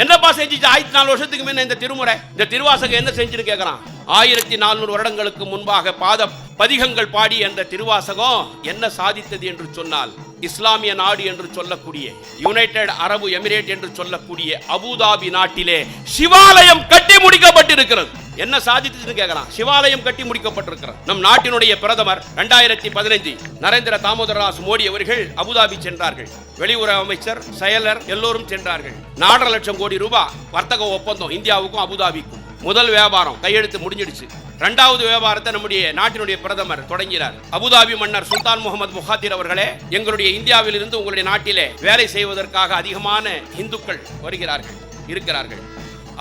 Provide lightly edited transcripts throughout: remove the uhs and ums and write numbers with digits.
என்னப்பா செஞ்சிச்சு 1400 வருஷத்துக்கு முன்ன இந்த திருமுறை, இந்த திருவாசகம் என்ன செஞ்சுன்னு கேட்கறான். 1400 வருடங்களுக்கு முன்பாக பாத பதிகங்கள் பாடி அந்த திருவாசகம் என்ன சாதித்தது என்று சொன்னால், இஸ்லாமிய நாடு என்று சொல்லக்கூடிய யுனைடெட் அரபு எமிரேட் என்று சொல்லக்கூடிய அபுதாபி நாட்டிலே சிவாலயம் கட்டி முடிக்கப்பட்டிருக்கிறது. என்ன சாதித்ததுன்னு கேட்கலாம். சிவாலயம் கட்டி முடிக்கப்பட்டிருக்கிறது. நம் நாட்டினுடைய பிரதமர் 2015 நரேந்திர தாமோதரதாஸ் மோடி அவர்கள் அபுதாபி சென்றார்கள். வெளியுறவு அமைச்சர், செயலர் எல்லோரும் சென்றார்கள். 4.5 லட்சம் கோடி ரூபாய் வர்த்தக ஒப்பந்தம் இந்தியாவுக்கும் அபுதாபிக்கும். முதல் வியாபாரம் கையெழுத்து முடிஞ்சிடுச்சு. 2வது வியாபாரத்தை நம்முடைய நாட்டினுடைய பிரதமர் தொடங்கினார். அபுதாபி மன்னர் சுல்தான் முகமது புகாதிர் அவர்களே, எங்களுடைய இந்தியாவில் இருந்து உங்களுடைய நாட்டிலே வேலை செய்வதற்காக அதிகமான இந்துக்கள் வருகிறார்கள், இருக்கிறார்கள்.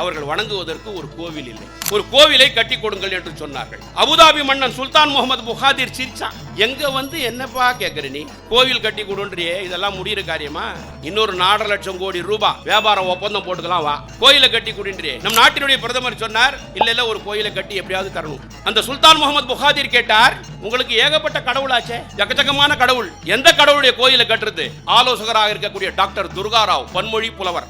அவர்கள் வணங்குவதற்கு ஒரு கோவில் இல்லை, ஒரு கோவிலை கட்டி கொடுங்கள் என்று சொன்னார்கள். அபுதாபி மன்னன் சுல்தான் முகமது புகாதிர் சிரிச்சா, எங்க வந்து என்னப்பா கேட்கற நீ, கோவில் கட்டி கொடுன்றியே, இதெல்லாம் முடிகிற காரியமா? இன்னொரு 4.5 லட்சம் கோடி ரூபாய் வியாபார ஒப்பந்தம் போட்டுக்கலாம், வா கோயிலை கட்டி கொடுன்றியே. நம் நாட்டினுடைய பிரதமர் சொன்னார், இல்ல ஒரு கோயிலை கட்டி எப்படியாவது தரணும். அந்த சுல்தான் முகமது புகாதிர் கேட்டார், உங்களுக்கு ஏகப்பட்ட கடவுளாச்சே, எக்கச்சக்கமான கடவுள், எந்த கடவுளுடைய கோயிலை கட்டுறது? ஆலோசகராக இருக்கக்கூடிய டாக்டர் துர்காராவ் பன்மொழி புலவர்,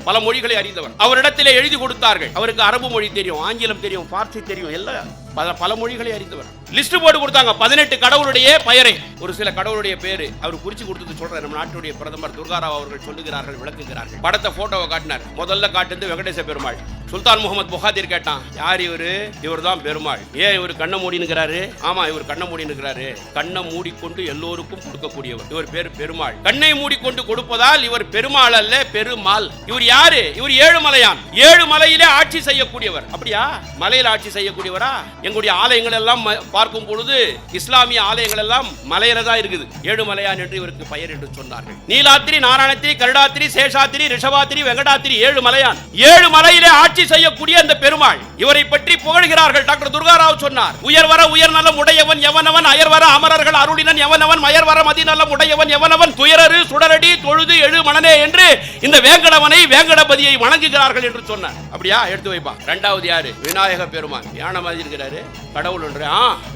பல மொழிகளை அறிந்தவர், அவரிடத்திலே எழுதி கொடுத்தார்கள். அவருக்கு அரபு மொழி தெரியும், ஆங்கிலம் தெரியும், பார்சி தெரியும், எல்லாம் பல மொழிகளை அறிந்தவர். லிஸ்ட் போட்டு கொடுத்தாங்க 18 கடவுளுடைய பெயரை. ஒரு சில கடவுளுடைய பேரு அவர் குறிச்சு கொடுத்தது சொல்றார். நம்ம நாட்டுடைய பிரதமர் துர்காராவ் அவர்கள் சொல்லுகிறார்கள், விளக்குகிறார்கள். படத்தை போட்டோவை காட்டினார். முதல்ல காட்டுது வெங்கடேச பெருமாள். சுல்தான் முகமது புகாதிர் கேட்டான், யார் இவரு? இவர் தான் பெருமாள். ஏன் இவர் கண்ணை மூடினுக்கிறாரு? ஆமா, இவர் கண்ணை மூடினுக்கிறாரு. கண்ணை மூடிக்கொண்டு எல்லோருக்கும் கொடுக்கக்கூடியவர், இவர் பேரு பெருமாள். கண்ணை மூடிக்கொண்டு கொடுப்பதால் இவர் பெருமாள் அல்ல, பெருமாள். இவர் யாரு? இவர் 7 மலையான், 7 மலையிலே ஆட்சி செய்யக்கூடியவர். அப்படியா? மலையில ஆட்சி செய்யக்கூடியவரா? எங்களுடைய ஆலயங்கள் எல்லாம் பார்க்கும் பொழுது இஸ்லாமிய ஆலயங்கள் எல்லாம் மலையில தான் இருக்குது. 7 மலையான் என்று இவருக்கு பெயர் என்று சொன்னார்கள். நீலாத்திரி, நாராயணத்திரி, கருடாத்திரி, சேஷாத்திரி, ரிஷபாத்திரி, வெங்கடாத்திரி, 7 மலையான். 7 மலையிலே ஆட்சி செய்யக்கூடிய அந்த பெருமாள், இவரை பற்றி புகழ்கிறார்கள். டாக்டர் துர்காராவ் சொன்னார், உயர்வர உயர்நலம் உடையவன் எவனவன், அயர்வர அமரர்கள் அருளினன் எவனவன், மயர்வர மதிநலம் உடையவன் எவனவன், துயரரு சுடரடி தொழுது எழு மனனே என்று இந்த வேங்கடவனை, வேங்கடபதியை வணங்குகிறார்கள் என்று சொன்னார். அப்படியா? எடுத்து வைப்பா. 2வது யாரு? விநாயக பெருமான். யானை மாதிரி இருக்கிறாரு, கடவுள் என்று.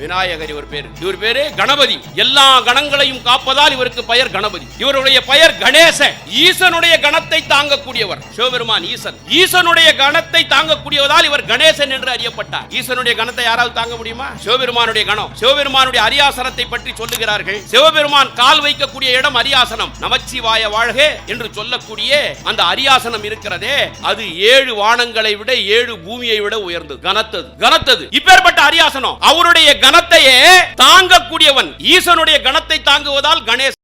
விநாயகர் இவர் பேரு. இவர் பேரு கணபதி. எல்லா கணங்களையும் காப்பதால் இவருக்கு பெயர் கணபதி. இவருடைய பெயர் கணேச. ஈசனுடைய கணத்தை தாங்கக்கூடியவர் சிவபெருமான். ஈசனுடைய கணத்தை தாங்கக்கூடியவதால் இவர் கணேசன் என்று அறியப்பட்டார். ஈசனுடைய கணத்தை யாராவது தாங்க முடியுமா? சிவபெருமானுடைய கணம். சிவபெருமானுடைய அரியாசனத்தை பற்றி சொல்லுகிறார்கள். சிவபெருமான் கால் வைக்கக்கூடிய இடம் அரியாசனம். நமச்சிவாய வாழ்க என்று சொல்லக்கூடிய அந்த அரியாசனம் இருக்கிறதே, அது 7 வானங்களை விட 7 பூமியை விட உயர்ந்தது, கனத்தது. இப்பேற்பட்ட அரியாசனம், அவருடைய கணத்தையே தாங்கக்கூடியவன். ஈசனுடைய கணத்தை தாங்குவதால் கணேசன்.